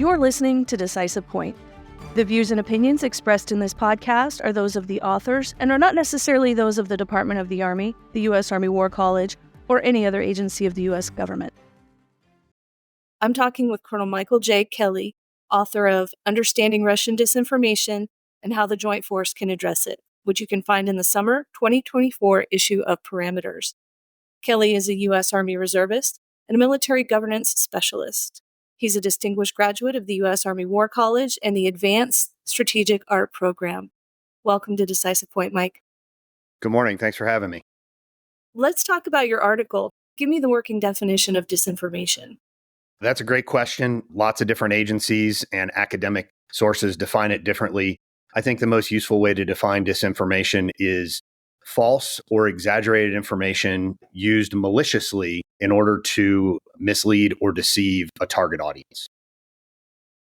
You're listening to Decisive Point. The views and opinions expressed in this podcast are those of the authors and are not necessarily those of the Department of the Army, the U.S. Army War College, or any other agency of the U.S. government. I'm talking with Colonel Michael J. Kelley, author of Understanding Russian Disinformation and How the Joint Force Can Address It, which you can find in the summer 2024 issue of Parameters. Kelley is a U.S. Army reservist and a military governance specialist. He's a distinguished graduate of the U.S. Army War College and the Advanced Strategic Art Program. Welcome to Decisive Point, Mike. Good morning. Thanks for having me. Let's talk about your article. Give me the working definition of disinformation. That's a great question. Lots of different agencies and academic sources define it differently. I think the most useful way to define disinformation is false or exaggerated information used maliciously in order to mislead or deceive a target audience.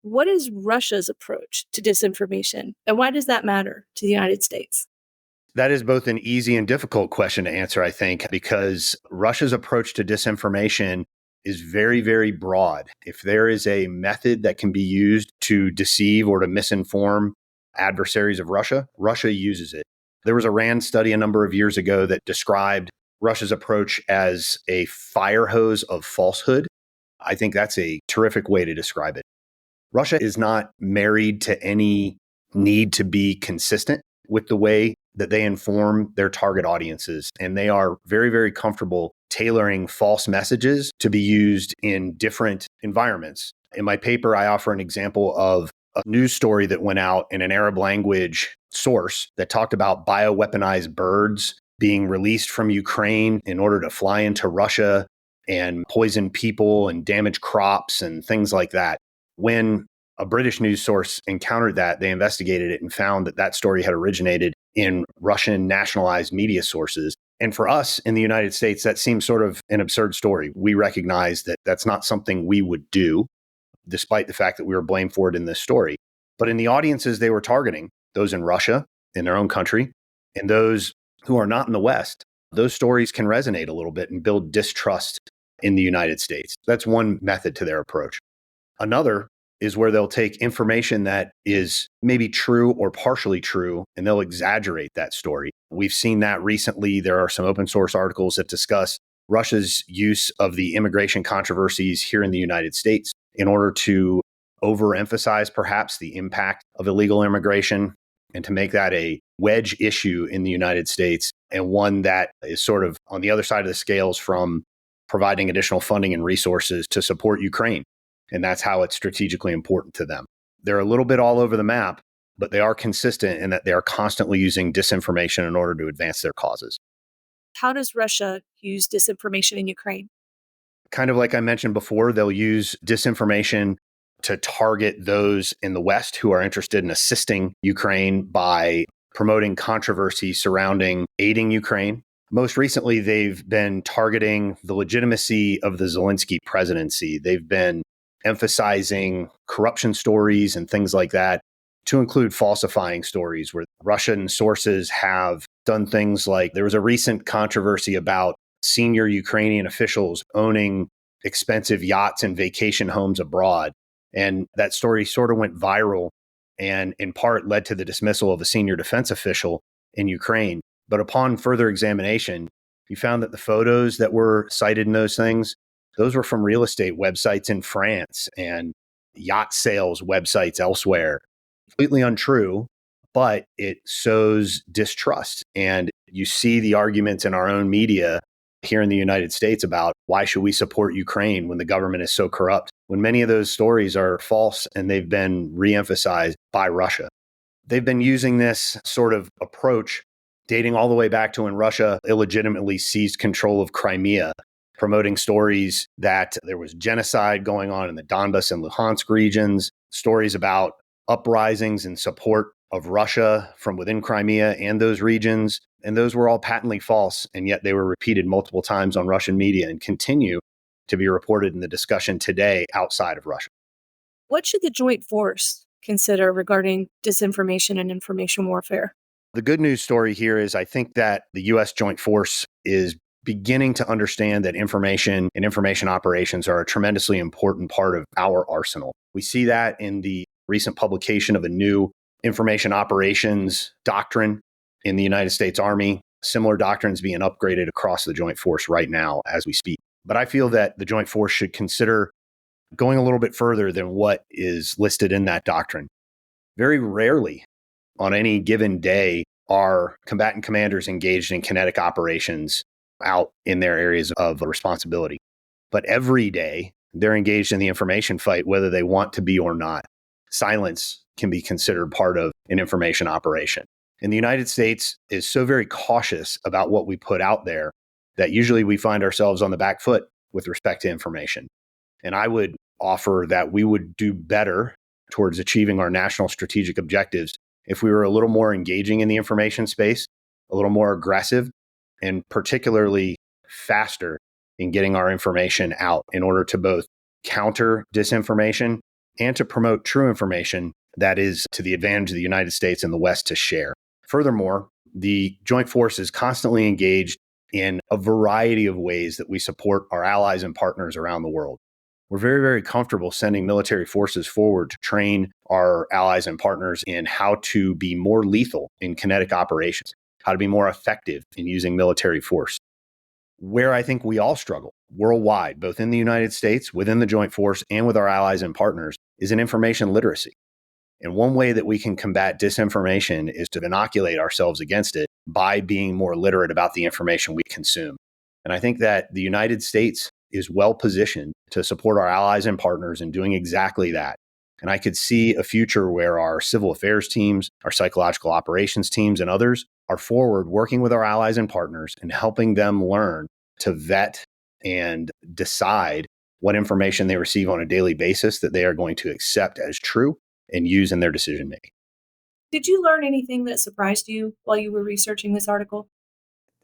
What is Russia's approach to disinformation, and why does that matter to the United States? That is both an easy and difficult question to answer, I think, because Russia's approach to disinformation is very, very broad. If there is a method that can be used to deceive or to misinform adversaries of Russia, Russia uses it. There was a RAND study a number of years ago that described Russia's approach as a fire hose of falsehood. I think that's a terrific way to describe it. Russia is not married to any need to be consistent with the way that they inform their target audiences, and they are very, very comfortable tailoring false messages to be used in different environments. In my paper, I offer an example of a news story that went out in an Arab language source that talked about bioweaponized birds being released from Ukraine in order to fly into Russia and poison people and damage crops and things like that. When a British news source encountered that, they investigated it and found that that story had originated in Russian nationalized media sources. And for us in the United States, that seems sort of an absurd story. We recognize that that's not something we would do, despite the fact that we were blamed for it in this story. But in the audiences they were targeting, those in Russia, in their own country, and those who are not in the West, those stories can resonate a little bit and build distrust in the United States. That's one method to their approach. Another is where they'll take information that is maybe true or partially true, and they'll exaggerate that story. We've seen that recently. There are some open source articles that discuss Russia's use of the immigration controversies here in the United States in order to overemphasize perhaps the impact of illegal immigration and to make that a wedge issue in the United States, and one that is sort of on the other side of the scales from providing additional funding and resources to support Ukraine. And that's how it's strategically important to them. They're a little bit all over the map, but they are consistent in that they are constantly using disinformation in order to advance their causes. How does Russia use disinformation in Ukraine? Kind of like I mentioned before, they'll use disinformation to target those in the West who are interested in assisting Ukraine by promoting controversy surrounding aiding Ukraine. Most recently, they've been targeting the legitimacy of the Zelensky presidency. They've been emphasizing corruption stories and things like that, to include falsifying stories where Russian sources have done things like there was a recent controversy about senior Ukrainian officials owning expensive yachts and vacation homes abroad. And that story sort of went viral and in part led to the dismissal of a senior defense official in Ukraine. But upon further examination, you found that the photos that were cited in those things, those were from real estate websites in France and yacht sales websites elsewhere. Completely untrue, but it sows distrust. And you see the arguments in our own media here in the United States about why should we support Ukraine when the government is so corrupt, when many of those stories are false and they've been re-emphasized by Russia. They've been using this sort of approach dating all the way back to when Russia illegitimately seized control of Crimea, promoting stories that there was genocide going on in the Donbas and Luhansk regions, stories about uprisings in support of Russia from within Crimea and those regions. And those were all patently false, and yet they were repeated multiple times on Russian media and continue to be reported in the discussion today outside of Russia. What should the joint force consider regarding disinformation and information warfare? The good news story here is I think that the U.S. Joint Force is beginning to understand that information and information operations are a tremendously important part of our arsenal. We see that in the recent publication of a new information operations doctrine in the United States Army. Similar doctrines being upgraded across the Joint Force right now as we speak. But I feel that the Joint Force should consider going a little bit further than what is listed in that doctrine. Very rarely on any given day are combatant commanders engaged in kinetic operations out in their areas of responsibility. But every day they're engaged in the information fight, whether they want to be or not. Silence can be considered part of an information operation. And the United States is so very cautious about what we put out there that usually we find ourselves on the back foot with respect to information. And I would offer that we would do better towards achieving our national strategic objectives if we were a little more engaging in the information space, a little more aggressive, and particularly faster in getting our information out in order to both counter disinformation and to promote true information that is to the advantage of the United States and the West to share. Furthermore, the Joint Force is constantly engaged in a variety of ways that we support our allies and partners around the world. We're very, very comfortable sending military forces forward to train our allies and partners in how to be more lethal in kinetic operations, how to be more effective in using military force. Where I think we all struggle worldwide, both in the United States, within the Joint Force, and with our allies and partners, is in information literacy. And one way that we can combat disinformation is to inoculate ourselves against it by being more literate about the information we consume. And I think that the United States is well positioned to support our allies and partners in doing exactly that. And I could see a future where our civil affairs teams, our psychological operations teams, and others are forward working with our allies and partners and helping them learn to vet and decide what information they receive on a daily basis that they are going to accept as true and use in their decision making. Did you learn anything that surprised you while you were researching this article?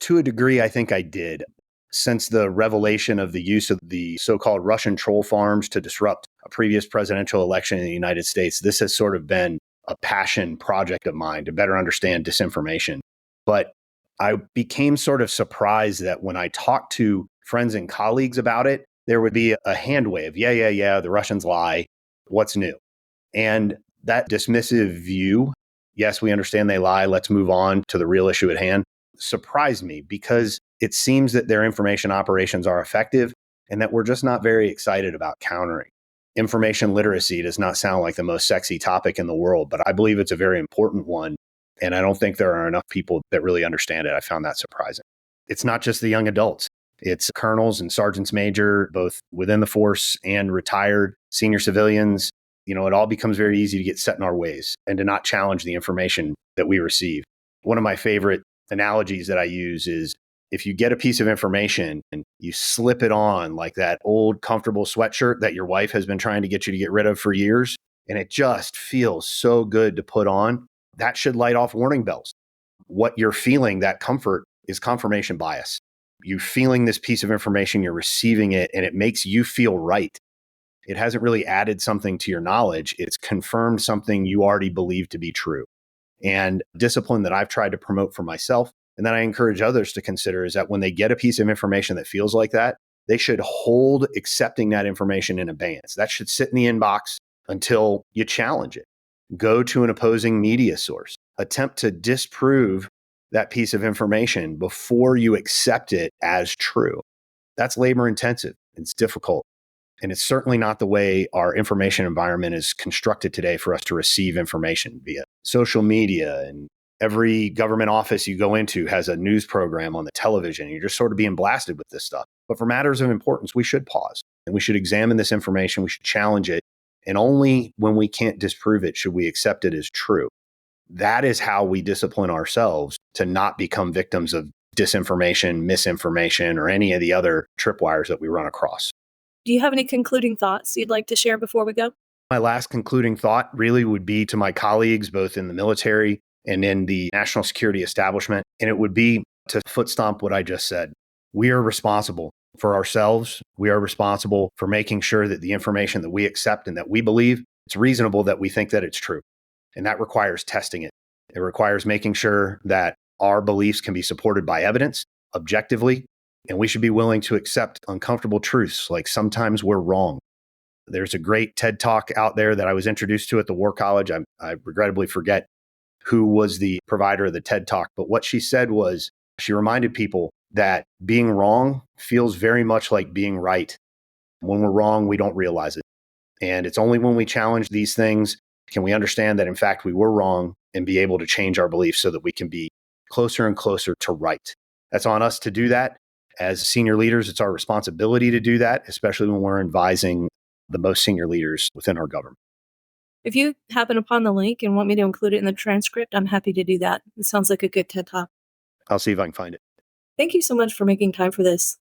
To a degree, I think I did. Since the revelation of the use of the so-called Russian troll farms to disrupt a previous presidential election in the United States, this has sort of been a passion project of mine to better understand disinformation. But I became sort of surprised that when I talked to friends and colleagues about it, there would be a hand wave. Yeah, the Russians lie. What's new? And that dismissive view, yes, we understand they lie, let's move on to the real issue at hand, surprised me because it seems that their information operations are effective and that we're just not very excited about countering. Information literacy does not sound like the most sexy topic in the world, but I believe it's a very important one. And I don't think there are enough people that really understand it. I found that surprising. It's not just the young adults. It's colonels and sergeants major, both within the force and retired senior civilians. It all becomes very easy to get set in our ways and to not challenge the information that we receive. One of my favorite analogies that I use is if you get a piece of information and you slip it on like that old comfortable sweatshirt that your wife has been trying to get you to get rid of for years, and it just feels so good to put on, that should light off warning bells. What you're feeling, that comfort, is confirmation bias. You're feeling this piece of information, you're receiving it, and it makes you feel right. It hasn't really added something to your knowledge. It's confirmed something you already believe to be true. And discipline that I've tried to promote for myself and that I encourage others to consider is that when they get a piece of information that feels like that, they should hold accepting that information in abeyance. That should sit in the inbox until you challenge it. Go to an opposing media source. Attempt to disprove that piece of information before you accept it as true. That's labor intensive. It's difficult. And it's certainly not the way our information environment is constructed today for us to receive information via social media. And every government office you go into has a news program on the television. You're just sort of being blasted with this stuff. But for matters of importance, we should pause and we should examine this information. We should challenge it. And only when we can't disprove it should we accept it as true. That is how we discipline ourselves to not become victims of disinformation, misinformation, or any of the other tripwires that we run across. Do you have any concluding thoughts you'd like to share before we go? My last concluding thought really would be to my colleagues, both in the military and in the national security establishment. And it would be to foot stomp what I just said. We are responsible for ourselves. We are responsible for making sure that the information that we accept and that we believe, it's reasonable that we think that it's true. And that requires testing it. It requires making sure that our beliefs can be supported by evidence objectively And we should be willing to accept uncomfortable truths, like sometimes we're wrong. There's a great TED Talk out there that I was introduced to at the War College. I regrettably forget who was the provider of the TED Talk, but what she said was she reminded people that being wrong feels very much like being right. When we're wrong, we don't realize it. And it's only when we challenge these things can we understand that, in fact, we were wrong and be able to change our beliefs so that we can be closer and closer to right. That's on us to do that. As senior leaders, it's our responsibility to do that, especially when we're advising the most senior leaders within our government. If you happen upon the link and want me to include it in the transcript, I'm happy to do that. It sounds like a good TED Talk. I'll see if I can find it. Thank you so much for making time for this.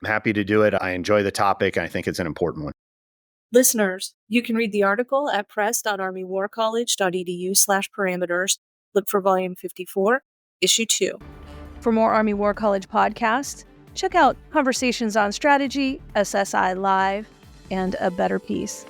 I'm happy to do it. I enjoy the topic, and I think it's an important one. Listeners, you can read the article at press.armywarcollege.edu/parameters. Look for volume 54, issue 2. For more Army War College podcasts, check out Conversations on Strategy, SSI Live, and A Better Peace.